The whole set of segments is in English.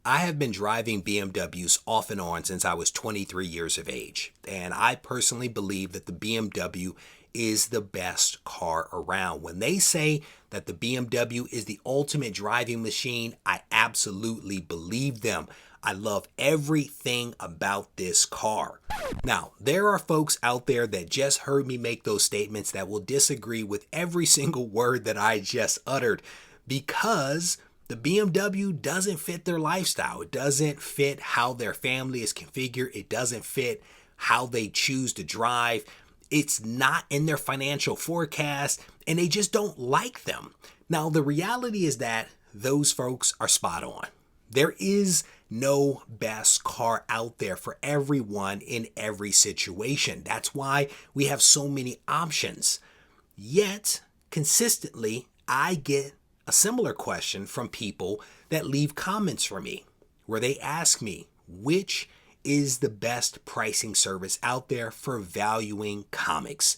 I have been driving BMWs off and on since I was 23 years of age, and I personally believe that the BMW is the best car around. When they say that the BMW is the ultimate driving machine, I absolutely believe them. I love everything about this car. Now, there are folks out there that just heard me make those statements that will disagree with every single word that I just uttered because the BMW doesn't fit their lifestyle. It doesn't fit how their family is configured. It doesn't fit how they choose to drive. It's not in their financial forecast, and they just don't like them. Now, the reality is that those folks are spot on. There is no best car out there for everyone in every situation. That's why we have so many options. Yet, consistently, I get a similar question from people that leave comments for me where they ask me, which is the best pricing service out there for valuing comics?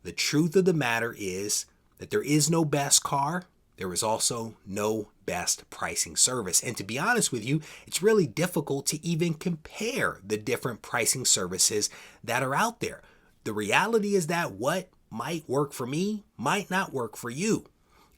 The truth of the matter is that there is no best car. There is also no best pricing service. And to be honest with you, it's really difficult to even compare the different pricing services that are out there. The reality is that what might work for me might not work for you.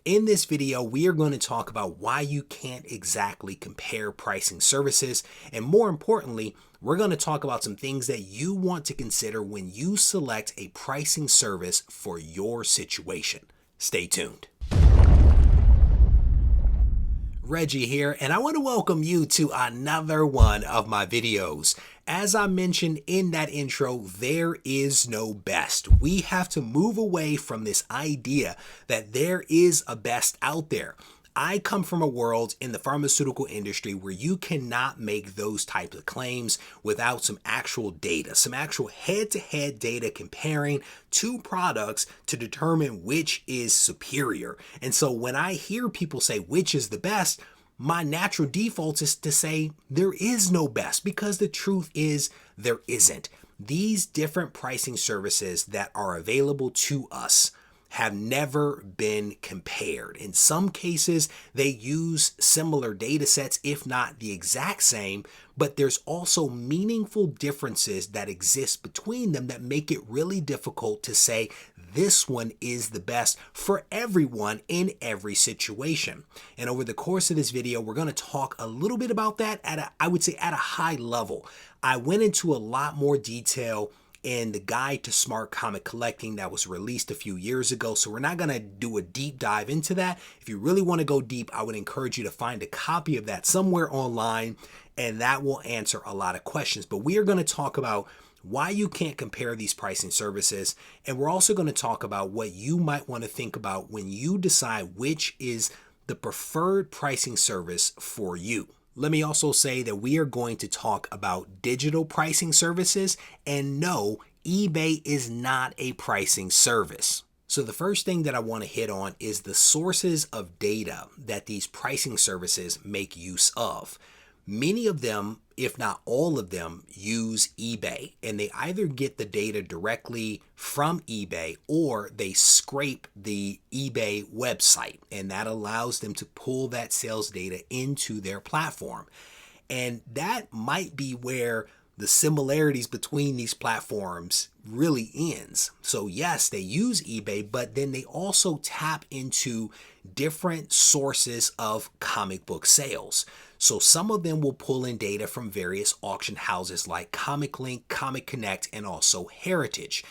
In this video, we are going to talk about why you can't exactly compare pricing services. And more importantly, we're going to talk about some things that you want to consider when you select a pricing service for your situation. Stay tuned. Reggie here, and I want to welcome you to another one of my videos. As I mentioned in that intro, there is no best. We have to move away from this idea that there is a best out there. I come from a world in the pharmaceutical industry where you cannot make those types of claims without some actual data, some actual head-to-head data comparing two products to determine which is superior. And so when I hear people say which is the best, my natural default is to say there is no best, because the truth is there isn't. These different pricing services that are available to us have never been compared. In some cases, they use similar data sets, if not the exact same, but there's also meaningful differences that exist between them that make it really difficult to say this one is the best for everyone in every situation. And over the course of this video, we're going to talk a little bit about that at a high level. I went into a lot more detail in the Guide to Smart Comic Collecting that was released a few years ago. So we're not going to do a deep dive into that. If you really want to go deep, I would encourage you to find a copy of that somewhere online, and that will answer a lot of questions. But we are going to talk about why you can't compare these pricing services, and we're also going to talk about what you might want to think about when you decide which is the preferred pricing service for you. Let me also say that we are going to talk about digital pricing services, and no, eBay is not a pricing service. So the first thing that I want to hit on is the sources of data that these pricing services make use of. Many of them, if not all of them, use eBay, and they either get the data directly from eBay or they scrape the eBay website, and that allows them to pull that sales data into their platform. And that might be where the similarities between these platforms really ends. So yes, they use eBay, but then they also tap into different sources of comic book sales. So some of them will pull in data from various auction houses like Comic Link, Comic Connect, and also Heritage.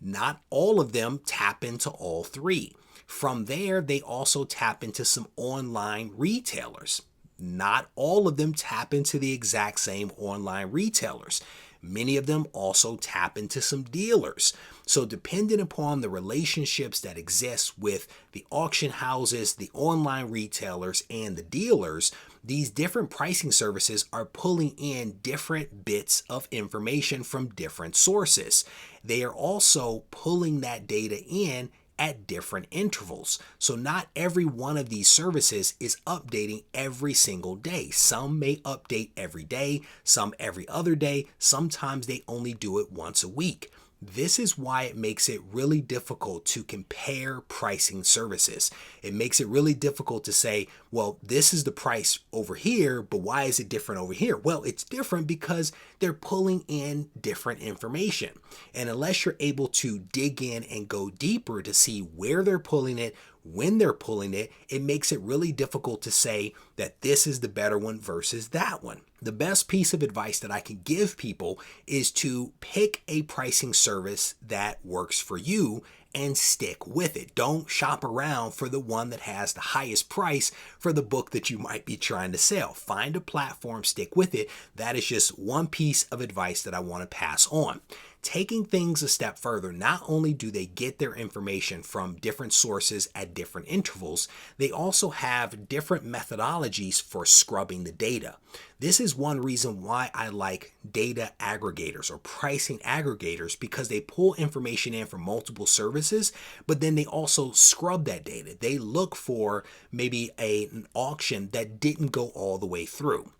Not all of them tap into all three. From there, they also tap into some online retailers. Not all of them tap into the exact same online retailers. Many of them also tap into some dealers. So depending upon the relationships that exist with the auction houses, the online retailers, and the dealers, these different pricing services are pulling in different bits of information from different sources. They are also pulling that data in at different intervals. So not every one of these services is updating every single day. Some may update every day, some every other day. Sometimes they only do it once a week. This is why it makes it really difficult to compare pricing services. It makes it really difficult to say, well, this is the price over here, but why is it different over here? Well, it's different because they're pulling in different information. And unless you're able to dig in and go deeper to see where they're pulling it, when they're pulling it, it makes it really difficult to say that this is the better one versus that one. The best piece of advice that I can give people is to pick a pricing service that works for you and stick with it. Don't shop around for the one that has the highest price for the book that you might be trying to sell. Find a platform, stick with it. That is just one piece of advice that I want to pass on. Taking things a step further, not only do they get their information from different sources at different intervals, they also have different methodologies for scrubbing the data. This is one reason why I like data aggregators or pricing aggregators, because they pull information in from multiple services, but then they also scrub that data. They look for maybe an auction that didn't go all the way through.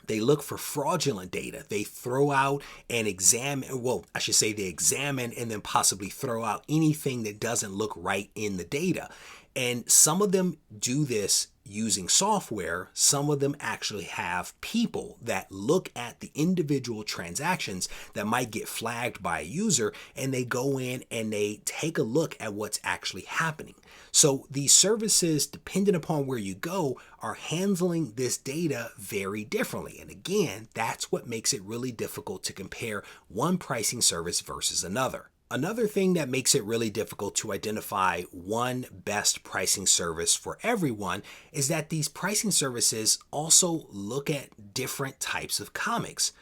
They look for fraudulent data. They throw out and examine, well, I should say they examine and then possibly throw out anything that doesn't look right in the data. And some of them do this using software. Some of them actually have people that look at the individual transactions that might get flagged by a user, and they go in and they take a look at what's actually happening. So these services, depending upon where you go, are handling this data very differently. And again, that's what makes it really difficult to compare one pricing service versus another. Another thing that makes it really difficult to identify one best pricing service for everyone is that these pricing services also look at different types of comics.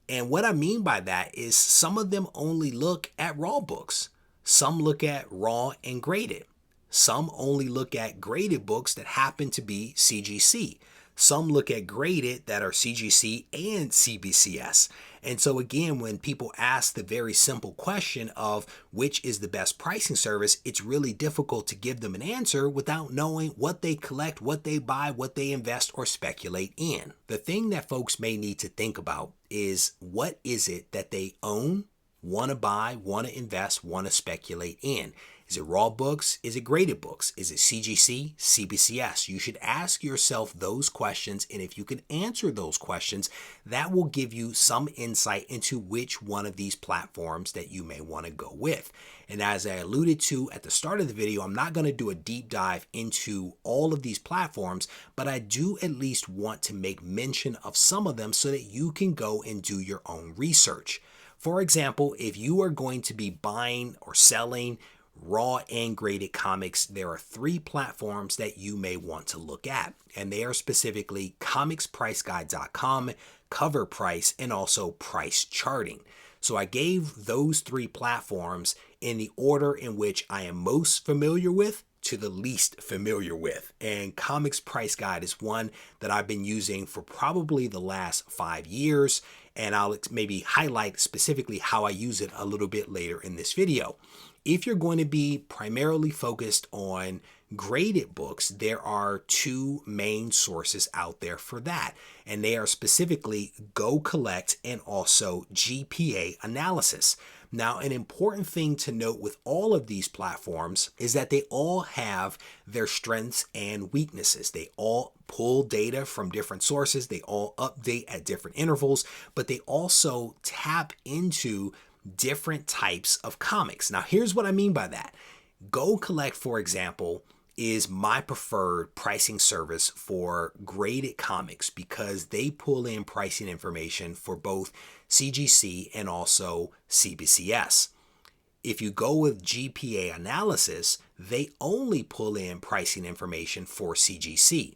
And what I mean by that is some of them only look at raw books. Some look at raw and graded. Some only look at graded books that happen to be CGC. Some look at graded that are CGC and CBCS. And so again, when people ask the very simple question of which is the best pricing service, it's really difficult to give them an answer without knowing what they collect, what they buy, what they invest or speculate in. The thing that folks may need to think about is, what is it that they own, want to buy, want to invest, want to speculate in? Is it raw books? Is it graded books? Is it CGC, CBCS? You should ask yourself those questions, and if you can answer those questions, that will give you some insight into which one of these platforms that you may want to go with. And as I alluded to at the start of the video, I'm not going to do a deep dive into all of these platforms, but I do at least want to make mention of some of them so that you can go and do your own research. For example, if you are going to be buying or selling raw and graded comics, there are 3 platforms that you may want to look at, and they are specifically comicspriceguide.com, Cover Price, and also Price Charting. So I gave those 3 platforms in the order in which I am most familiar with to the least familiar with. And Comics Price Guide is one that I've been using for probably the last 5 years, and I'll maybe highlight specifically how I use it a little bit later in this video. If you're going to be primarily focused on graded books, there are 2 main sources out there for that, and they are specifically Go Collect and also GPA Analysis. Now, an important thing to note with all of these platforms is that they all have their strengths and weaknesses. They all pull data from different sources, they all update at different intervals, but they also tap into different types of comics. Now, here's what I mean by that. Go Collect, for example, is my preferred pricing service for graded comics because they pull in pricing information for both CGC and also CBCS. If you go with GPA Analysis, they only pull in pricing information for CGC.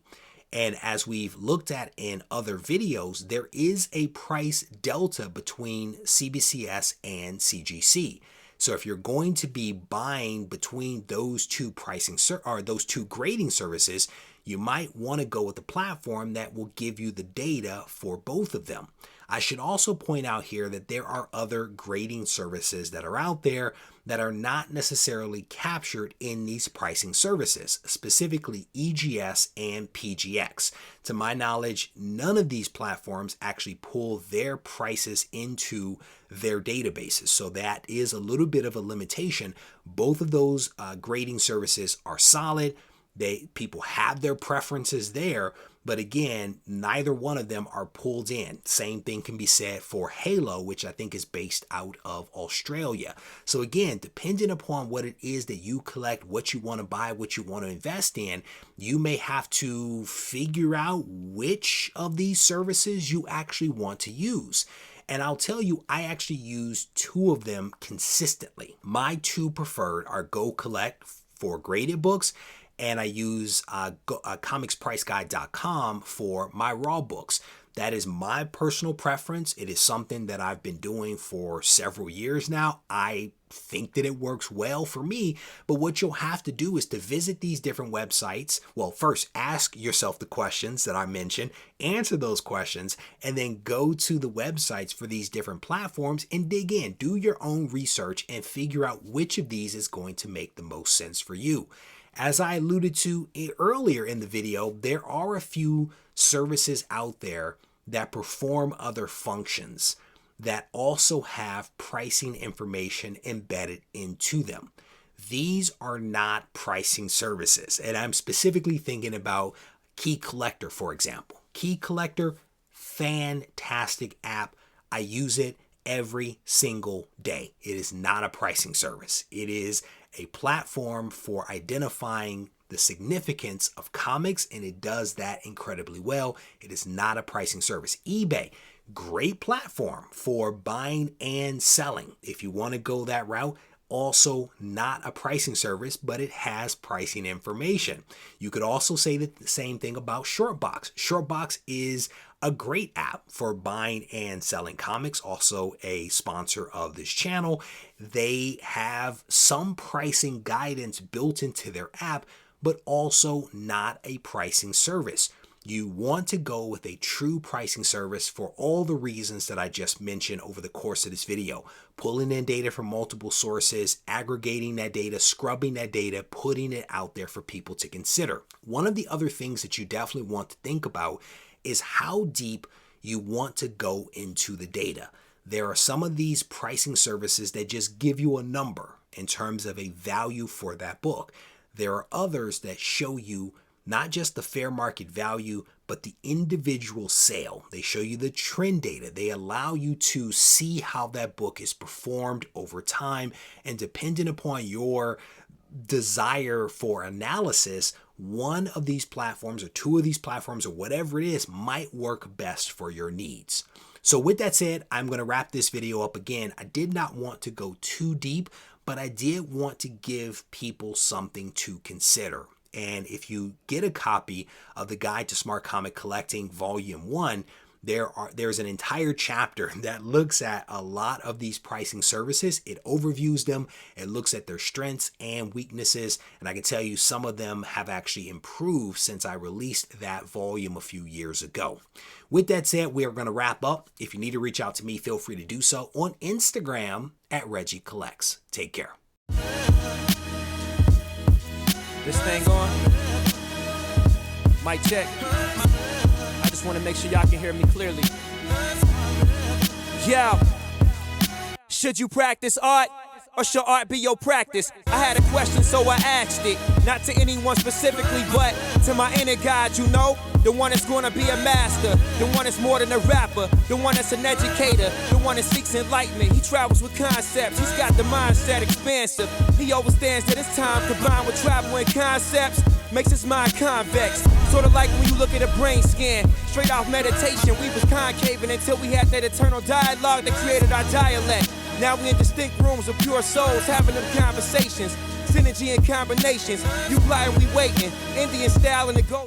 And as we've looked at in other videos, there is a price delta between CBCS and CGC. So if you're going to be buying between those 2 pricing or those 2 grading services, you might want to go with the platform that will give you the data for both of them. I should also point out here that there are other grading services that are out there that are not necessarily captured in these pricing services, specifically EGS and PGX. To my knowledge, none of these platforms actually pull their prices into their databases, so that is a little bit of a limitation. Both of those grading services are solid. People have their preferences there, but again, neither one of them are pulled in. Same thing can be said for Halo, which I think is based out of Australia. So again, depending upon what it is that you collect, what you want to buy, what you want to invest in, you may have to figure out which of these services you actually want to use. And I'll tell you, I actually use two of them consistently. My two preferred are Go Collect for graded books, and I use comicspriceguide.com for my raw books. That is my personal preference. It is something that I've been doing for several years now. I think that it works well for me, but what you'll have to do is to visit these different websites. Well, first ask yourself the questions that I mentioned, answer those questions, and then go to the websites for these different platforms and dig in. Do your own research and figure out which of these is going to make the most sense for you. As I alluded to earlier in the video, there are a few services out there that perform other functions that also have pricing information embedded into them. These are not pricing services, and I'm specifically thinking about Key Collector, for example. Key Collector, fantastic app. I use it every single day. It is not a pricing service. It is a platform for identifying the significance of comics, and it does that incredibly well. It is not a pricing service. eBay, great platform for buying and selling. If you want to go that route, also not a pricing service, but it has pricing information. You could also say the same thing about Shortbox. Shortbox is a great app for buying and selling comics, also a sponsor of this channel. They have some pricing guidance built into their app, but also not a pricing service. You want to go with a true pricing service for all the reasons that I just mentioned over the course of this video. Pulling in data from multiple sources, aggregating that data, scrubbing that data, putting it out there for people to consider. One of the other things that you definitely want to think about is how deep you want to go into the data. There are some of these pricing services that just give you a number in terms of a value for that book. There are others that show you not just the fair market value, but the individual sale. They show you the trend data. They allow you to see how that book is performed over time. And depending upon your desire for analysis, one of these platforms or two of these platforms or whatever it is might work best for your needs. So with that said, I'm going to wrap this video up again. I did not want to go too deep, but I did want to give people something to consider. And if you get a copy of the Guide to Smart Comic Collecting Volume 1, there's an entire chapter that looks at a lot of these pricing services. It overviews them. It looks at their strengths and weaknesses. And I can tell you some of them have actually improved since I released that volume a few years ago. With that said, we are going to wrap up. If you need to reach out to me, feel free to do so on Instagram at Regie Collects. Take care. This thing on? Mic check. I just want to make sure y'all can hear me clearly. Yo, should you practice art? Or should art be your practice? I had a question, so I asked it. Not to anyone specifically, but to my inner God, you know? The one that's gonna be a master. The one that's more than a rapper. The one that's an educator. The one that seeks enlightenment. He travels with concepts. He's got the mindset expansive. He understands that his time combined with travel and concepts makes his mind convex. Sort of like when you look at a brain scan. Straight off meditation, we was concaving until we had that eternal dialogue that created our dialect. Now we in distinct rooms of pure souls having them conversations. Synergy and combinations. You fly and we waiting. Indian style in the gold.